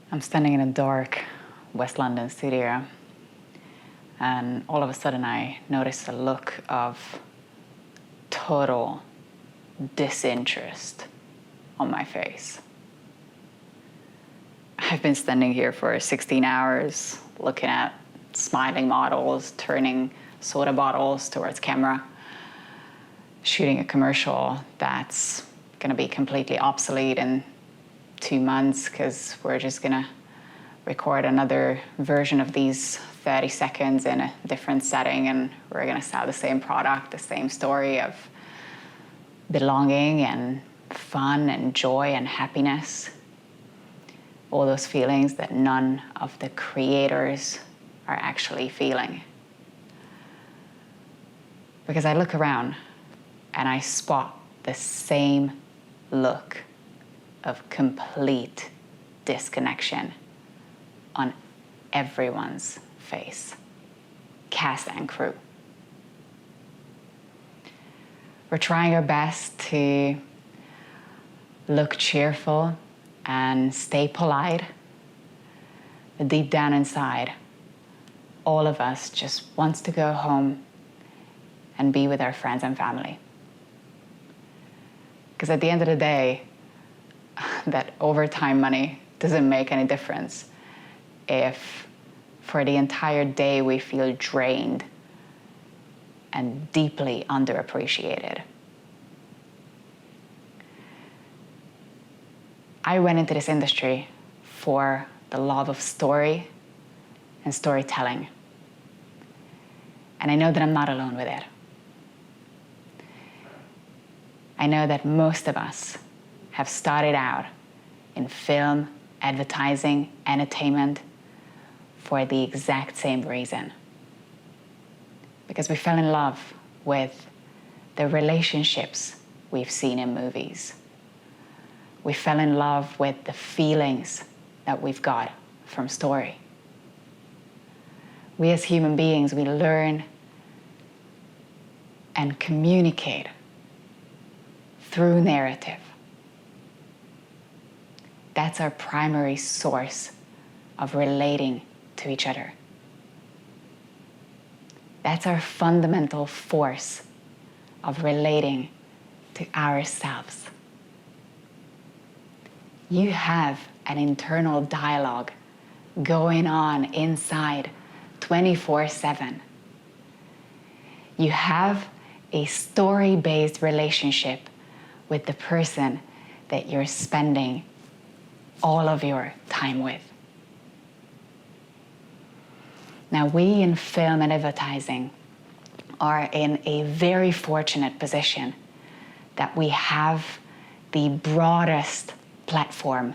I'm standing in a dark West London studio, and all of a sudden I notice a look of total disinterest on my face. I've been standing here for 16 hours looking at smiling models, turning soda bottles towards camera, shooting a commercial that's going to be completely obsolete in 2 months because we're just going to record another version of these 30 seconds in a different setting, and we're going to sell the same product, the same story of belonging and fun and joy and happiness. All those feelings that none of the creators are actually feeling. Because I look around and I spot the same look of complete disconnection on everyone's face, cast and crew. We're trying our best to look cheerful and stay polite, but deep down inside, all of us just wants to go home and be with our friends and family. Because at the end of the day, that overtime money doesn't make any difference if for the entire day we feel drained and deeply underappreciated. I went into this industry for the love of story and storytelling. And I know that I'm not alone with it. I know that most of us have started out in film, advertising, entertainment for the exact same reason. Because we fell in love with the relationships we've seen in movies. We fell in love with the feelings that we've got from story. We as human beings, we learn and communicate through narrative. That's our primary source of relating to each other. That's our fundamental force of relating to ourselves. You have an internal dialogue going on inside 24/7. You have a story-based relationship with the person that you're spending all of your time with. Now, we in film and advertising are in a very fortunate position that we have the broadest platform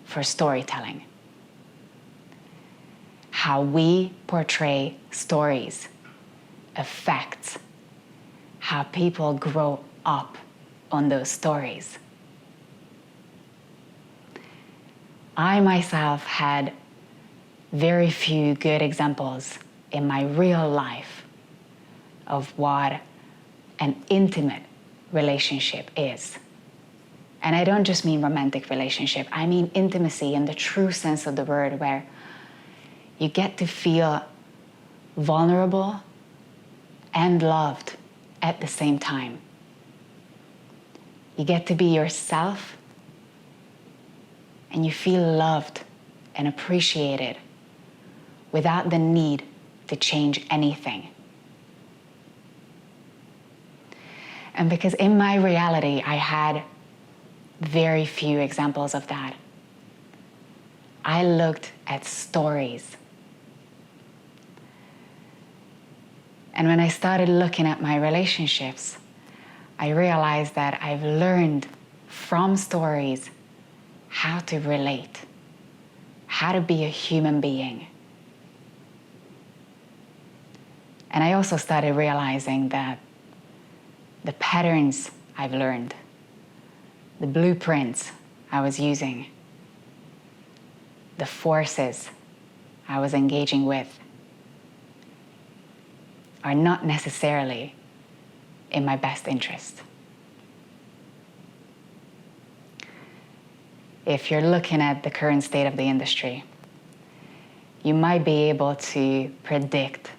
for storytelling. How we portray stories affects how people grow up on those stories. I myself had very few good examples in my real life of what an intimate relationship is. And I don't just mean romantic relationship, I mean intimacy in the true sense of the word, where you get to feel vulnerable and loved at the same time. You get to be yourself and you feel loved and appreciated without the need to change anything. And because in my reality, I had very few examples of that, I looked at stories. And when I started looking at my relationships, I realized that I've learned from stories how to relate, how to be a human being. And I also started realizing that the patterns I've learned, the blueprints I was using, the forces I was engaging with are not necessarily in my best interest. if you're looking at the current state of the industry, you might be able to predict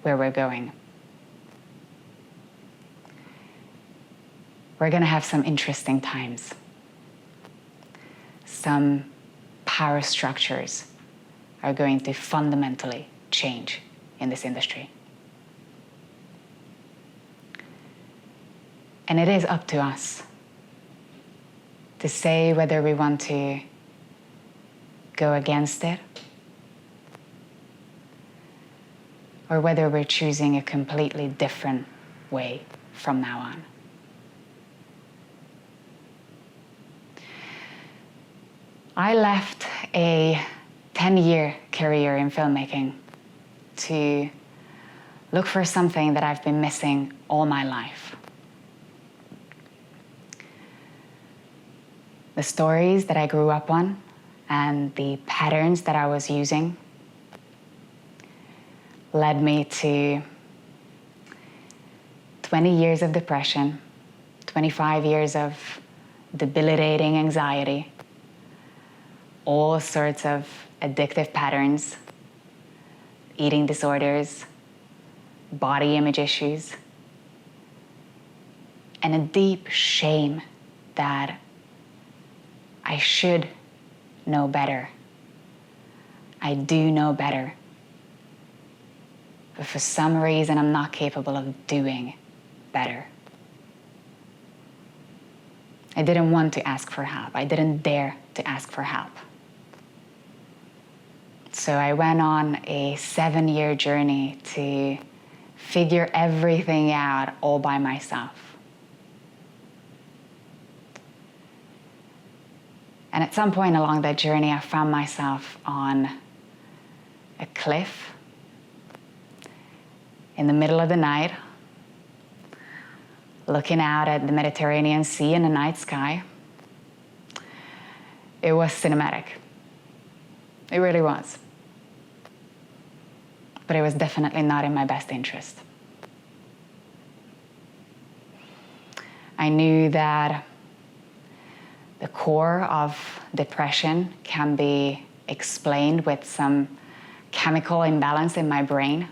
where we're going. We're going to have some interesting times. Some power structures are going to fundamentally change in this industry. And it is up to us to say whether we want to go against it or whether we're choosing a completely different way from now on. I left a 10-year career in filmmaking to look for something that I've been missing all my life. The stories that I grew up on and the patterns that I was using led me to 20 years of depression, 25 years of debilitating anxiety, all sorts of addictive patterns, eating disorders, body image issues, and a deep shame that I should know better. I do know better. But for some reason, I'm not capable of doing better. I didn't want to ask for help. I didn't dare to ask for help. So I went on a 7-year journey to figure everything out all by myself. And at some point along that journey, I found myself on a cliff in the middle of the night, looking out at the Mediterranean Sea and the night sky. It was cinematic. It really was. But it was definitely not in my best interest. I knew that the core of depression can be explained with some chemical imbalance in my brain.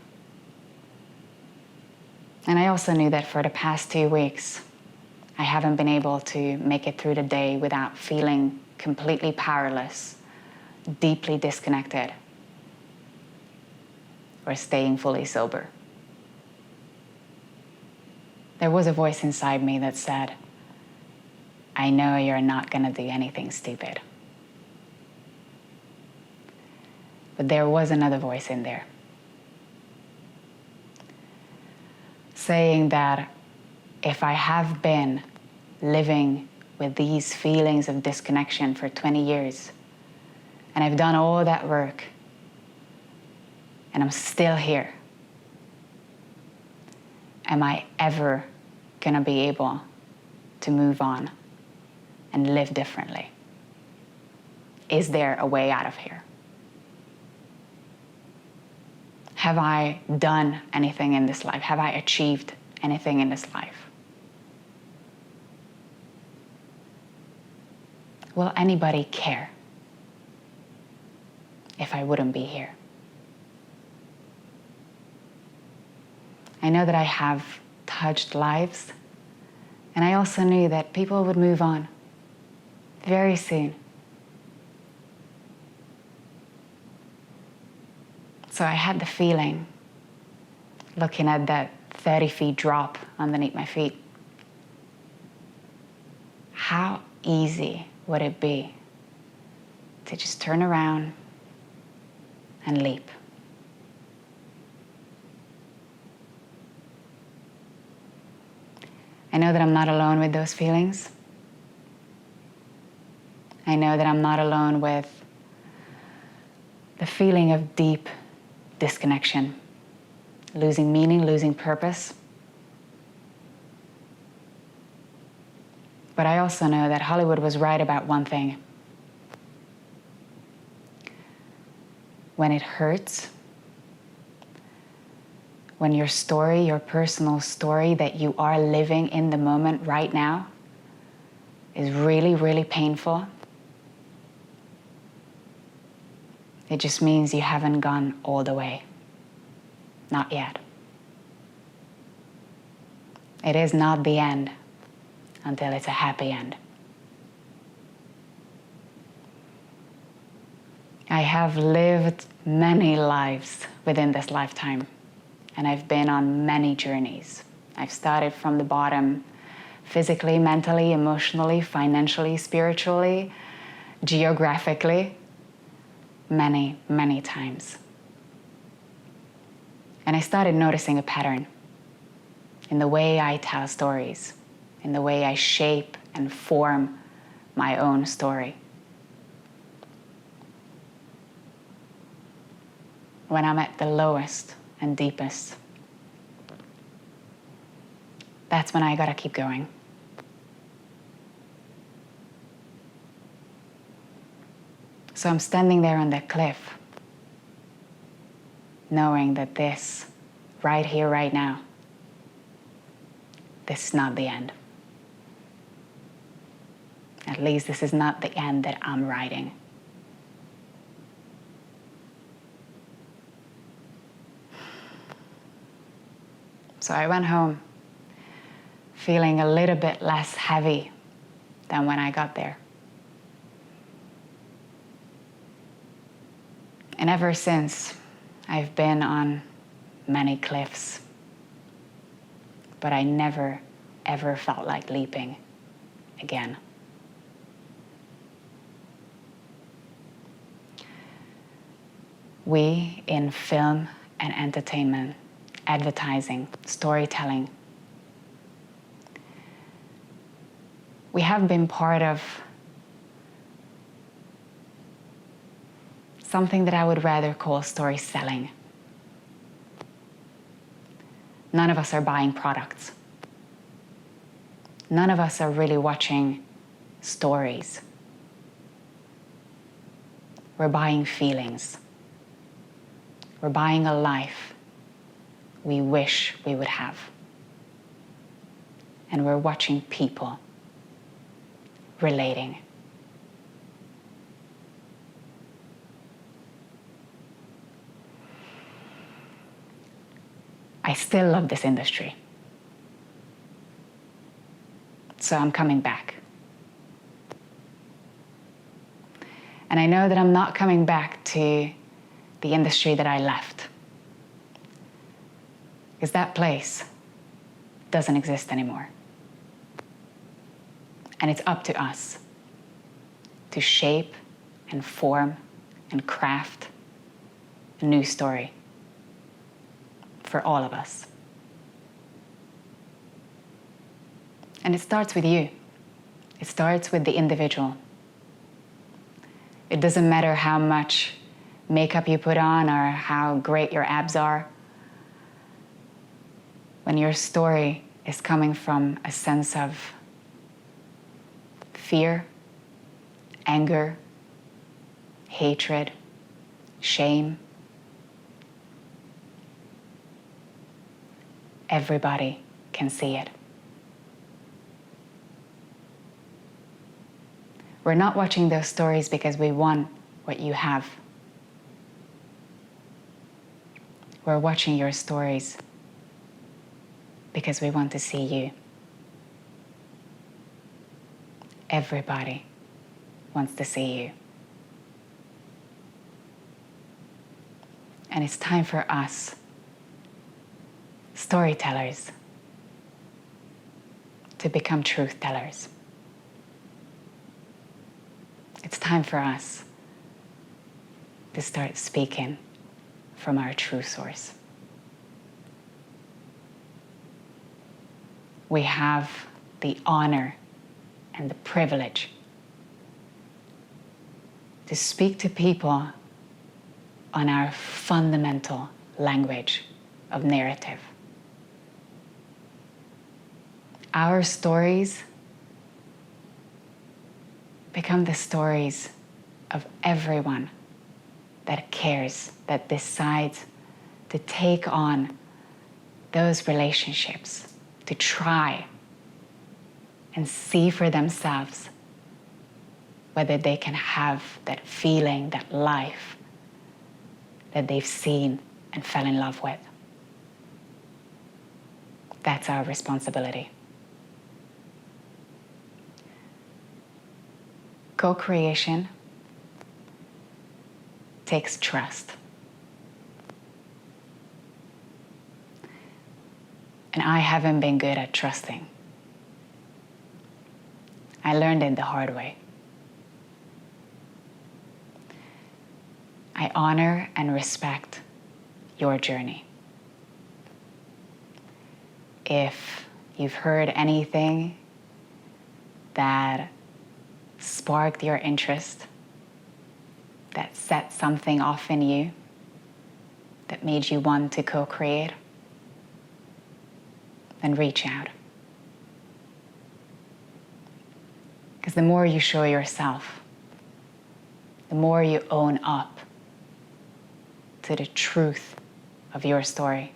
And I also knew that for the past 2 weeks, I haven't been able to make it through the day without feeling completely powerless, deeply disconnected, or staying fully sober. There was a voice inside me that said, I know you're not going to do anything stupid. But there was another voice in there saying that if I have been living with these feelings of disconnection for 20 years, and I've done all that work, and I'm still here, am I ever going to be able to move on and live differently? Is there a way out of here? Have I done anything in this life? Have I achieved anything in this life? Will anybody care if I wouldn't be here? I know that I have touched lives, and I also knew that people would move on very soon. So I had the feeling, looking at that 30 feet drop underneath my feet, how easy would it be to just turn around and leap? I know that I'm not alone with those feelings. I know that I'm not alone with the feeling of deep disconnection, losing meaning, losing purpose. But I also know that Hollywood was right about one thing. When it hurts, when your story, your personal story that you are living in the moment right now is really, really painful, It just means you haven't gone all the way. Not yet. It is not the end until it's a happy end. I have lived many lives within this lifetime, and I've been on many journeys. I've started from the bottom, physically, mentally, emotionally, financially, spiritually, geographically, many, many times. And I started noticing a pattern in the way I tell stories, in the way I shape and form my own story. When I'm at the lowest and deepest, that's when I gotta keep going. So I'm standing there on that cliff, knowing that this, right here, right now, this is not the end. At least this is not the end that I'm writing. So I went home feeling a little bit less heavy than when I got there. And ever since, I've been on many cliffs, but I never, ever felt like leaping again. We in film and entertainment, advertising, storytelling, we have been part of something that I would rather call story selling. None of us are buying products. None of us are really watching stories. We're buying feelings. We're buying a life we wish we would have. And we're watching people relating. I still love this industry. So I'm coming back. And I know that I'm not coming back to the industry that I left, because that place doesn't exist anymore. And it's up to us to shape and form and craft a new story for all of us. And it starts with you. It starts with the individual. It doesn't matter how much makeup you put on or how great your abs are. When your story is coming from a sense of fear, anger, hatred, shame, everybody can see it. We're not watching those stories because we want what you have. We're watching your stories because we want to see you. Everybody wants to see you. And it's time for us, storytellers, to become truth tellers. It's time for us to start speaking from our true source. We have the honor and the privilege to speak to people on our fundamental language of narrative. Our stories become the stories of everyone that cares, that decides to take on those relationships, to try and see for themselves whether they can have that feeling, that life that they've seen and fell in love with. That's our responsibility. Co-creation takes trust. And I haven't been good at trusting. I learned it the hard way. I honor and respect your journey. If you've heard anything that sparked your interest, that set something off in you, that made you want to co-create, then reach out. Because the more you show yourself, the more you own up to the truth of your story,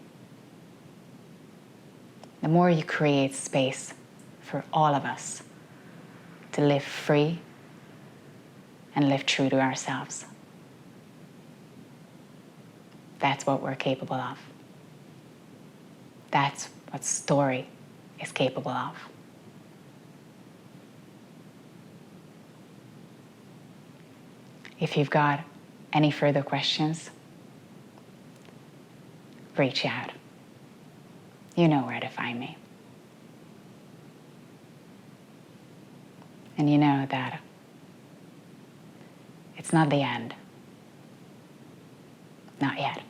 the more you create space for all of us to live free and live true to ourselves. That's what we're capable of. That's what story is capable of. If you've got any further questions, reach out. You know where to find me. And you know that it's not the end. Not yet.